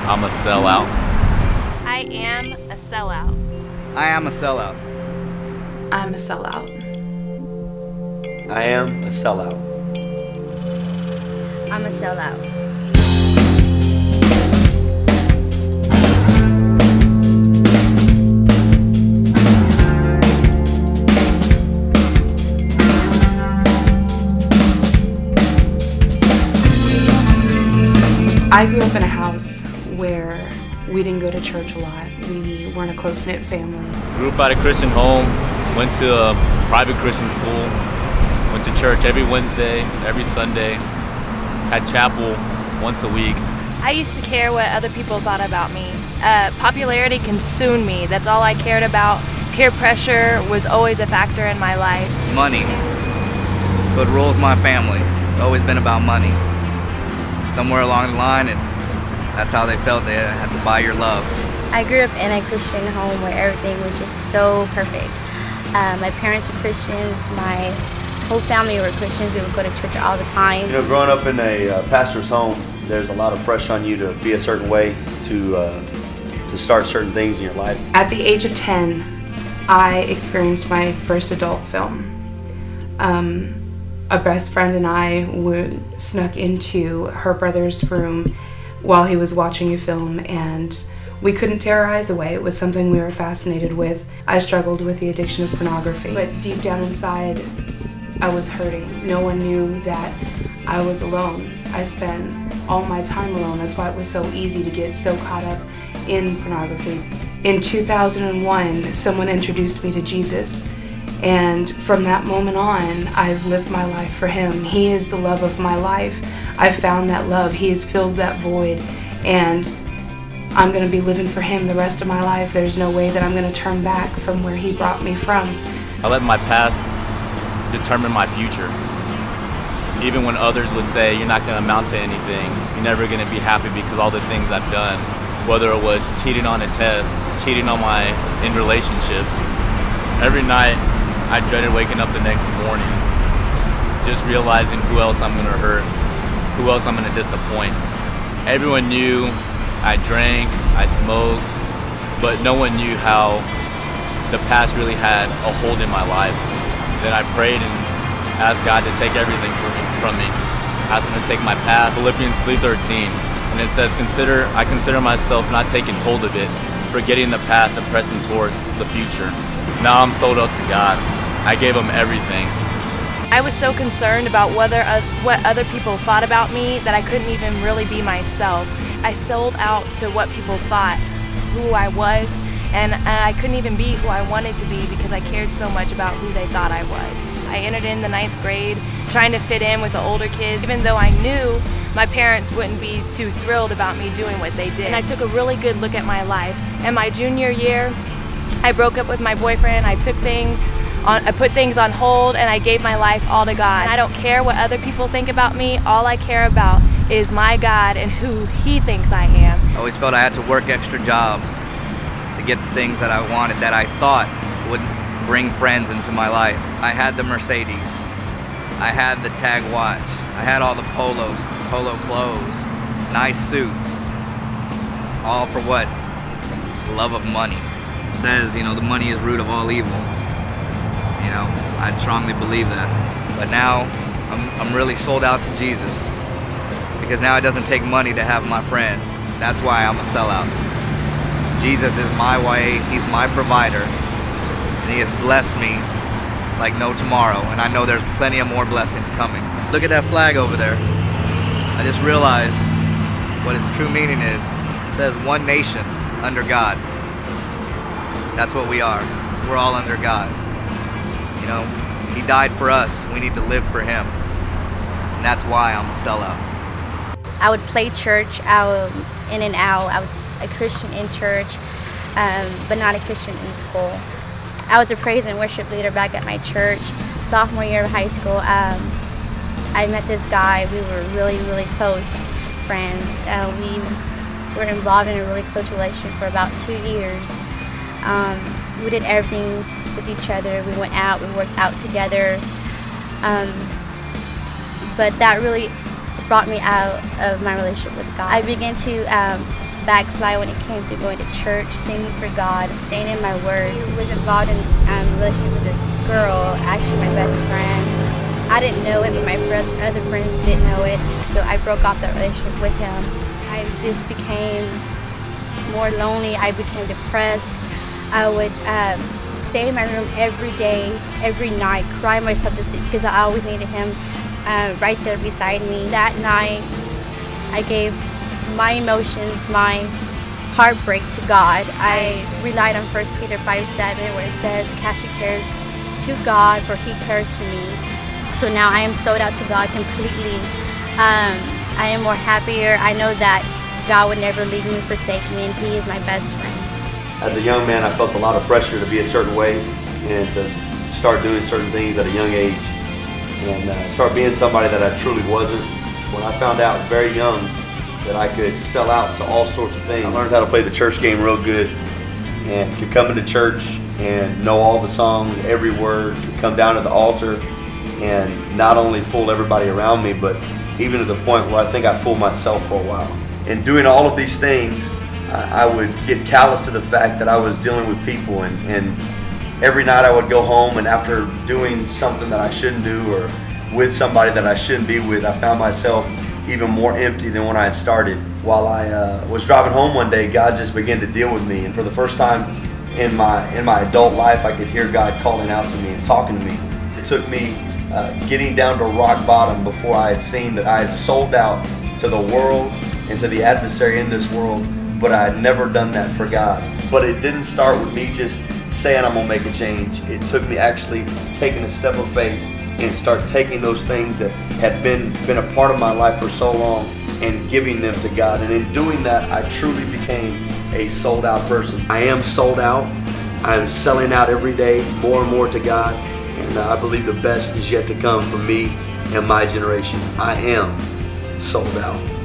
I'm a sellout. I am a sellout. I am a sellout. I'm a sellout. I am a sellout. I'm a sellout. I grew up in a house where we didn't go to church a lot. We weren't a close-knit family. Grew up at a Christian home, went to a private Christian school, went to church every Wednesday, every Sunday, had chapel once a week. I used to care what other people thought about me. Popularity consumed me. That's all I cared about. Peer pressure was always a factor in my life. Money. So it rules my family. It's always been about money. Somewhere along the line, that's how they felt. They had to buy your love. I grew up in a Christian home where everything was just so perfect. My parents were Christians. My whole family were Christians. We would go to church all the time. You know, growing up in a pastor's home, there's a lot of pressure on you to be a certain way, to start certain things in your life. At the age of 10, I experienced my first adult film. A best friend and I snuck into her brother's room while he was watching a film, and we couldn't tear our eyes away. It was something we were fascinated with. I struggled with the addiction of pornography, but deep down inside, I was hurting. No one knew that I was alone. I spent all my time alone. That's why it was so easy to get so caught up in pornography. In 2001, someone introduced me to Jesus. And from that moment on, I've lived my life for Him. He is the love of my life. I've found that love. He has filled that void. And I'm going to be living for Him the rest of my life. There's no way that I'm going to turn back from where He brought me from. I let my past determine my future. Even when others would say, you're not going to amount to anything, you're never going to be happy because all the things I've done, whether it was cheating on a test, cheating in relationships, every night I dreaded waking up the next morning, just realizing who else I'm gonna hurt, who else I'm gonna disappoint. Everyone knew I drank, I smoked, but no one knew how the past really had a hold in my life. Then I prayed and asked God to take everything from me. I asked Him to take my past. Philippians 3:13, and it says, I consider myself not taking hold of it, forgetting the past and pressing towards the future. Now I'm sold out to God. I gave Him everything. I was so concerned about what other people thought about me that I couldn't even really be myself. I sold out to what people thought, who I was, and I couldn't even be who I wanted to be because I cared so much about who they thought I was. I entered in the 9th grade trying to fit in with the older kids, even though I knew my parents wouldn't be too thrilled about me doing what they did. And I took a really good look at my life. In my junior year, I broke up with my boyfriend. I put things on hold, and I gave my life all to God. And I don't care what other people think about me. All I care about is my God and who He thinks I am. I always felt I had to work extra jobs to get the things that I wanted, that I thought would bring friends into my life. I had the Mercedes. I had the tag watch. I had all the polo clothes, nice suits. All for what? Love of money. It says, the money is root of all evil. I strongly believe that. But now, I'm really sold out to Jesus. Because now it doesn't take money to have my friends. That's why I'm a sellout. Jesus is my way, He's my provider. And He has blessed me like no tomorrow. And I know there's plenty of more blessings coming. Look at that flag over there. I just realized what its true meaning is. It says one nation under God. That's what we are. We're all under God. He died for us. We need to live for Him. And that's why I'm a sellout. I would play church in and out. I was a Christian in church, but not a Christian in school. I was a praise and worship leader back at my church. Sophomore year of high school, I met this guy. We were really, really close friends. We were involved in a really close relationship for about 2 years. We did everything with each other. We went out, we worked out together. But that really brought me out of my relationship with God. I began to backslide when it came to going to church, singing for God, staying in my word. I was involved in a relationship with this girl, actually my best friend. I didn't know it, but my other friends didn't know it, so I broke off that relationship with him. I just became more lonely. I became depressed. I would stay in my room every day, every night, cry myself just because I always needed him right there beside me. That night, I gave my emotions, my heartbreak to God. I relied on 1 Peter 5:7 where it says, cast your cares to God for he cares for me. So now I am sold out to God completely. I am more happier. I know that God would never leave me, forsake me, and he is my best friend. As a young man, I felt a lot of pressure to be a certain way and to start doing certain things at a young age and start being somebody that I truly wasn't. When I found out very young that I could sell out to all sorts of things, I learned how to play the church game real good and could come into church and know all the songs, every word, could come down to the altar and not only fool everybody around me, but even to the point where I think I fooled myself for a while. In doing all of these things, I would get callous to the fact that I was dealing with people, and every night I would go home, and after doing something that I shouldn't do or with somebody that I shouldn't be with, I found myself even more empty than when I had started. While I was driving home one day, God just began to deal with me, and for the first time in my adult life, I could hear God calling out to me and talking to me. It took me getting down to rock bottom before I had seen that I had sold out to the world and to the adversary in this world, but I had never done that for God. But it didn't start with me just saying I'm gonna make a change. It took me actually taking a step of faith and start taking those things that had been a part of my life for so long and giving them to God. And in doing that, I truly became a sold out person. I am sold out. I am selling out every day more and more to God. And I believe the best is yet to come for me and my generation. I am sold out.